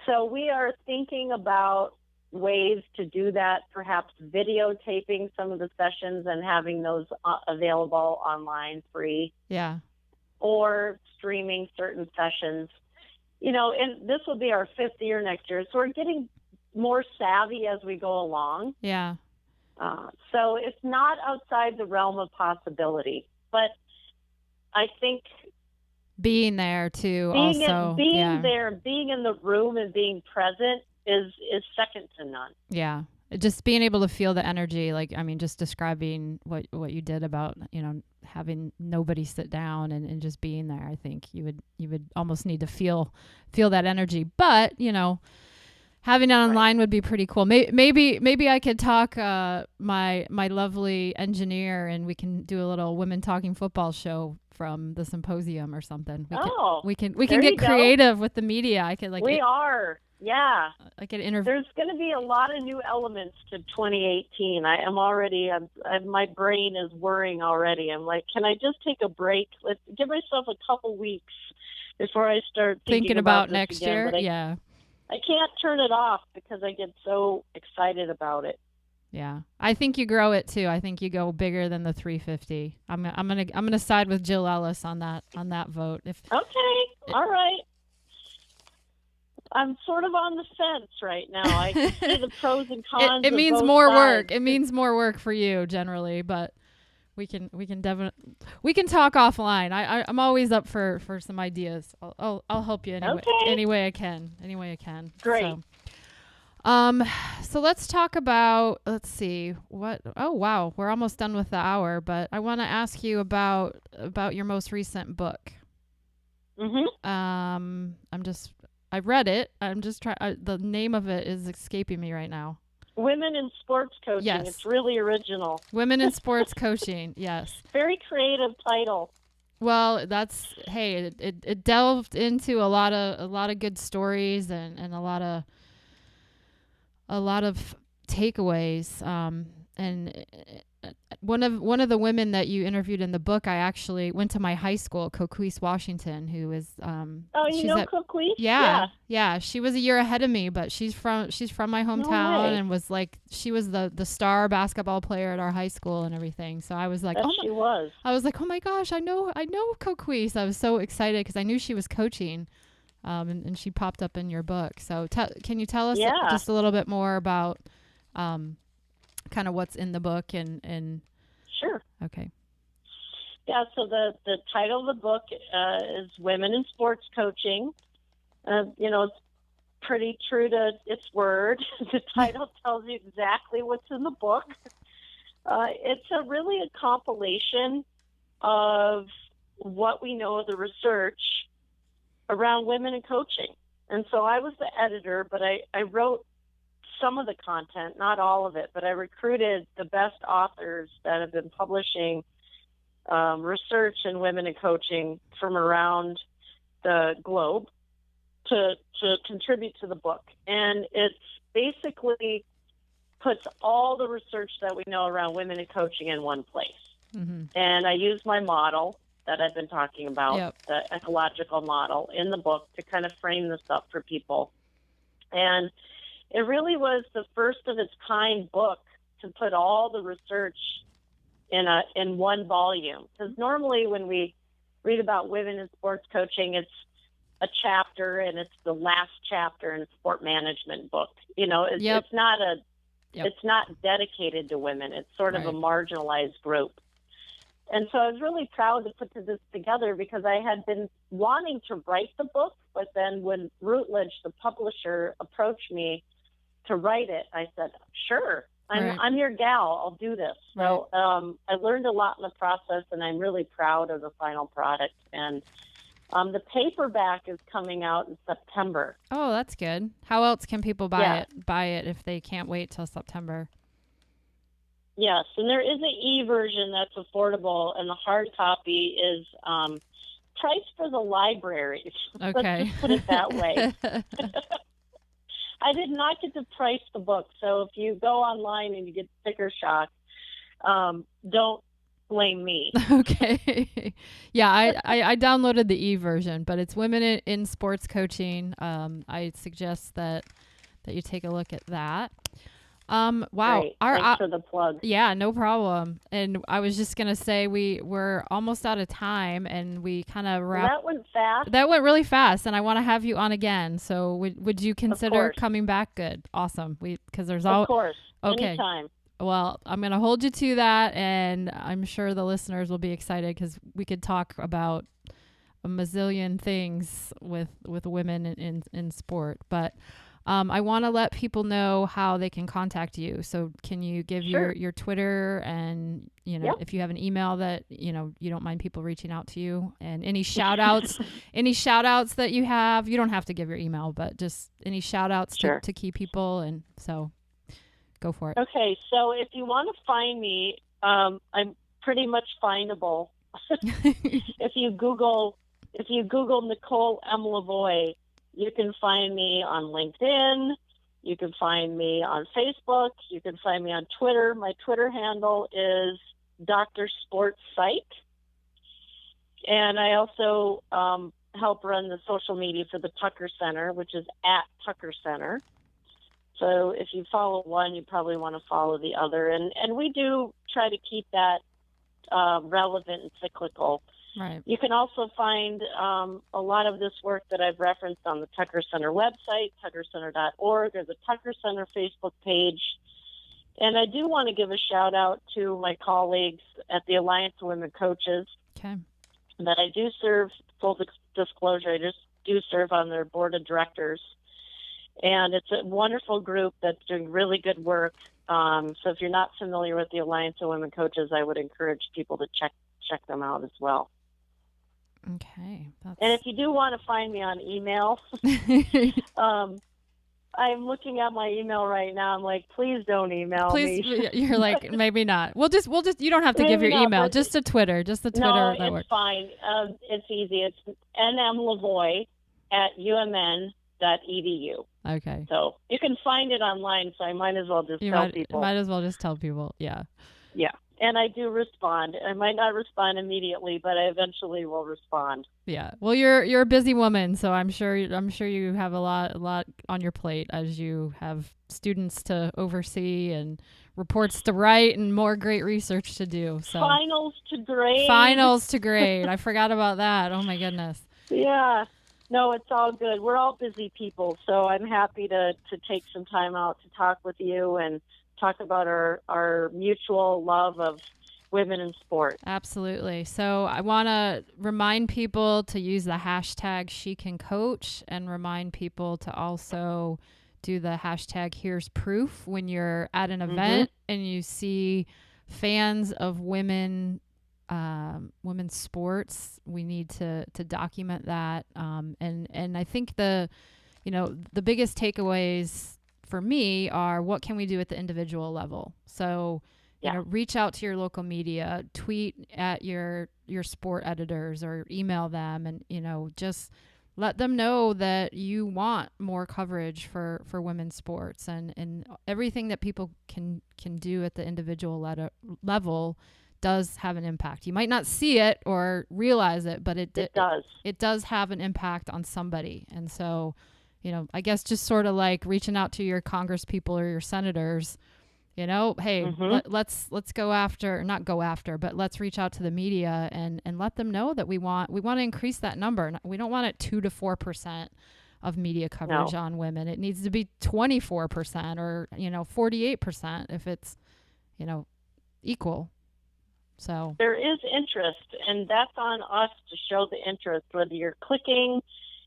So we are thinking about ways to do that, perhaps videotaping some of the sessions and having those available online free. Yeah. Or streaming certain sessions. And this will be our 5th year next year. So we're getting more savvy as we go along. Yeah. So it's not outside the realm of possibility. But I think being there too, being there, being in the room and being present is second to none. Yeah. Just being able to feel the energy, just describing what you did about, having nobody sit down and just being there. I think you would almost need to feel that energy. But, Having it online would be pretty cool. Maybe I could talk my lovely engineer, and we can do a little women talking football show from the symposium or something. We can get creative with the media. I could We are. Yeah. I could interview. There's going to be a lot of new elements to 2018. My brain is whirring already. I'm like, can I just take a break? Let's give myself a couple weeks before I start thinking about next year. Yeah. I can't turn it off because I get so excited about it. Yeah, I think you grow it too. I think you go bigger than the 350. I'm gonna side with Jill Ellis on that vote. All right. I'm sort of on the fence right now. I can see the pros and cons. It means more work. It means more work for you generally, but we can definitely talk offline. I'm always up for some ideas. I'll help you any way I can. Great. So let's talk about, let's see what, oh wow, we're almost done with the hour, but I want to ask you about your most recent book. I read it. I'm just trying, the name of it is escaping me right now. Women in Sports Coaching. Yes. It's really original. Women in Sports Coaching. Yes. Very creative title. Well, it delved into a lot of good stories and a lot of takeaways. And one of the women that you interviewed in the book, I actually went to my high school, Coquise, Washington, who is Coquise? Yeah. She was a year ahead of me, but she's from my hometown and was like, she was the star basketball player at our high school and everything. So I was like, I was like, oh my gosh, I know Coquise. I was so excited because I knew she was coaching. And she popped up in your book. So can you tell us just a little bit more about kind of what's in the book and Sure. Okay. Yeah, so the title of the book is Women in Sports Coaching. It's pretty true to its word. The title tells you exactly what's in the book. It's really a compilation of what we know of the research around women in coaching. And so I was the editor, but I wrote some of the content, not all of it, but I recruited the best authors that have been publishing research in women in coaching from around the globe to contribute to the book. And it's basically puts all the research that we know around women in coaching in one place. Mm-hmm. And I use my model that I've been talking about, the ecological model, in the book to kind of frame this up for people. And it really was the first of its kind book to put all the research in one volume. Because normally when we read about women in sports coaching, it's a chapter and it's the last chapter in a sport management book. It's not dedicated to women. It's sort of a marginalized group. And so I was really proud to put this together because I had been wanting to write the book, but then when Routledge, the publisher, approached me to write it, I said, sure, I'm your gal. I'll do this. So I learned a lot in the process, and I'm really proud of the final product. And the paperback is coming out in September. Oh, that's good. How else can people buy it if they can't wait till September? Yes, and there is an e-version that's affordable, and the hard copy is priced for the libraries. Okay. Let's just put it that way. I did not get to price the book, so if you go online and you get sticker shock, don't blame me. Okay. Yeah, I downloaded the e-version, but it's Women in Sports Coaching. I suggest that you take a look at that. Wow. Great. Thanks for the plug. Yeah, no problem. And I was just going to say we're almost out of time, and we kind of wrapped. That went fast. That went really fast, and I want to have you on again. So would you consider coming back? Good. Awesome. Because there's all. Of course. Okay. Anytime. Well, I'm going to hold you to that, and I'm sure the listeners will be excited because we could talk about a mazillion things with women in sport. But I want to let people know how they can contact you. So can you give your Twitter and, if you have an email that, you don't mind people reaching out to you, and any shout outs, that you have. You don't have to give your email, but just any shout outs to key people. And so go for it. Okay. So if you want to find me, I'm pretty much findable. If you Google Nicole LaVoi, you can find me on LinkedIn. You can find me on Facebook. You can find me on Twitter. My Twitter handle is Dr. Sports Psych. And I also help run the social media for the Tucker Center, which is at Tucker Center. So if you follow one, you probably want to follow the other. And we do try to keep that relevant and cyclical. Right. You can also find a lot of this work that I've referenced on the Tucker Center website, tuckercenter.org, or the Tucker Center Facebook page. And I do want to give a shout out to my colleagues at the Alliance of Women Coaches. Okay. That I do serve, full disclosure, I just do serve on their board of directors. And it's a wonderful group that's doing really good work. So if you're not familiar with the Alliance of Women Coaches, I would encourage people to check them out as well. Okay. And if you do want to find me on email, I'm looking at my email right now. I'm like, please don't email me. You're like, maybe not. We'll just. You don't have to give your email. Just a Twitter. Just the Twitter. No, that it's works. fine. It's easy. It's nmlavoy@umn.edu. Okay. So you can find it online. So I might as well just tell people. Might as well just tell people. Yeah. Yeah. And I do respond. I might not respond immediately, but I eventually will respond. Yeah. Well, you're a busy woman, so I'm sure you have a lot on your plate as you have students to oversee and reports to write and more great research to do. So Finals to grade. I forgot about that. Oh my goodness. Yeah. No, it's all good. We're all busy people, so I'm happy to take some time out to talk with you and talk about our mutual love of women in sport. Absolutely. So I want to remind people to use the hashtag #SheCanCoach and remind people to also do the hashtag Here's Proof when you're at an event and you see fans of women's sports. We need to document that. And I think the biggest takeaways for me are what can we do at the individual level. So, reach out to your local media, tweet at your sport editors or email them and, just let them know that you want more coverage for women's sports and everything that people can do at the individual level does have an impact. You might not see it or realize it, but it does. It does have an impact on somebody. And so, I guess just sort of like reaching out to your Congress people or your senators, hey, let's go after, not go after, but let's reach out to the media and let them know that we want to increase that number. We don't want it 2 to 4% of media coverage on women. It needs to be 24% or, 48% if it's, equal. So there is interest, and that's on us to show the interest, whether you're clicking,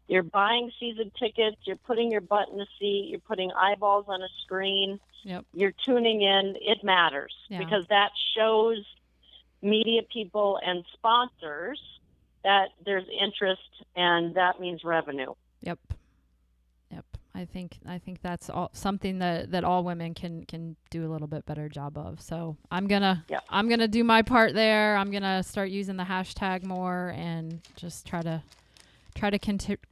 you're buying season tickets, you're putting your butt in a seat, you're putting eyeballs on a screen, you're tuning in. It matters because that shows media people and sponsors that there's interest, and that means revenue. Yep. I think that's something that all women can do a little bit better job of. So I'm gonna do my part there. I'm gonna start using the hashtag more and just try to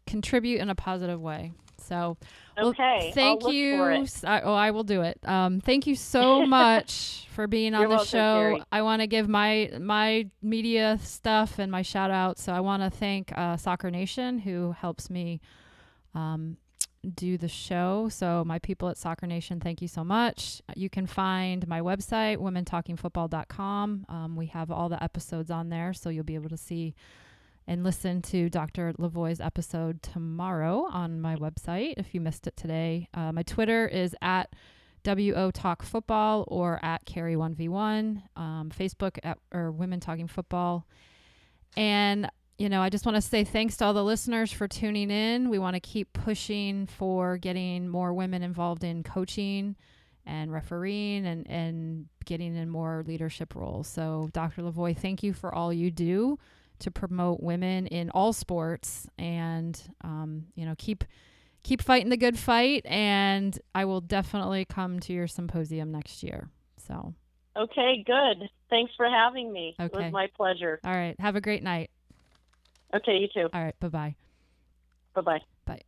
contribute in a positive way. So, thank you. I will do it. Thank you so much for being on the show. Carrie. I want to give my media stuff and my shout out. So I want to thank Soccer Nation who helps me do the show. So my people at Soccer Nation, thank you so much. You can find my website, womentalkingfootball.com. We have all the episodes on there, so you'll be able to see and listen to Dr. LaVoi's episode tomorrow on my website if you missed it today. My Twitter is at WO Talk Football or at Carrie1v1. Facebook or Women Talking Football. And I just want to say thanks to all the listeners for tuning in. We want to keep pushing for getting more women involved in coaching and refereeing and getting in more leadership roles. So Dr. LaVoi, thank you for all you do to promote women in all sports, and, keep fighting the good fight. And I will definitely come to your symposium next year. So. Okay, good. Thanks for having me. Okay. It was my pleasure. All right. Have a great night. Okay, you too. All right. Bye-bye. Bye-bye. Bye.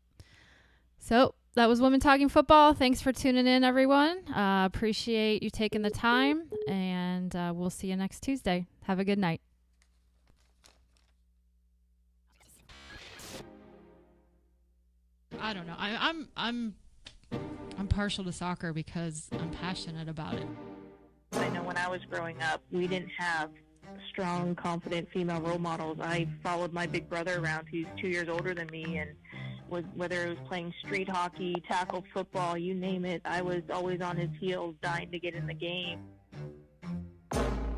So that was Women Talking Football. Thanks for tuning in, everyone. Appreciate you taking the time, and we'll see you next Tuesday. Have a good night. I don't know. I'm partial to soccer because I'm passionate about it. I know when I was growing up, we didn't have strong, confident female role models. I followed my big brother around, who's 2 years older than me, and whether it was playing street hockey, tackle football, you name it, I was always on his heels, dying to get in the game.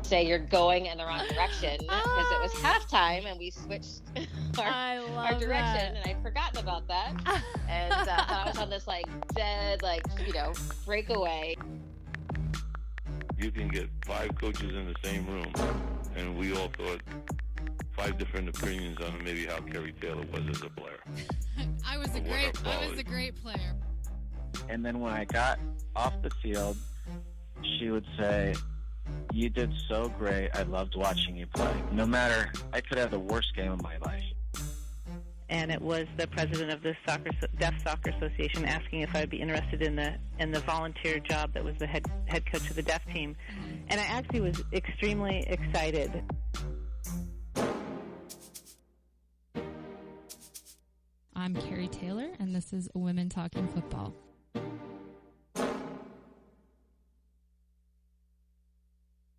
Say you're going in the wrong direction because it was halftime and we switched our direction, and I'd forgotten about that, and thought I was on this dead breakaway. You can get 5 coaches in the same room, and we all thought 5 different opinions on maybe how Kerry Taylor was as a player. I was a great player. And then when I got off the field, she would say, "You did so great. I loved watching you play. No matter, I could have the worst game of my life." And it was the president of the Deaf Soccer Association asking if I'd be interested in the volunteer job that was the head coach of the deaf team. And I actually was extremely excited. I'm Carrie Taylor, and this is Women Talking Football.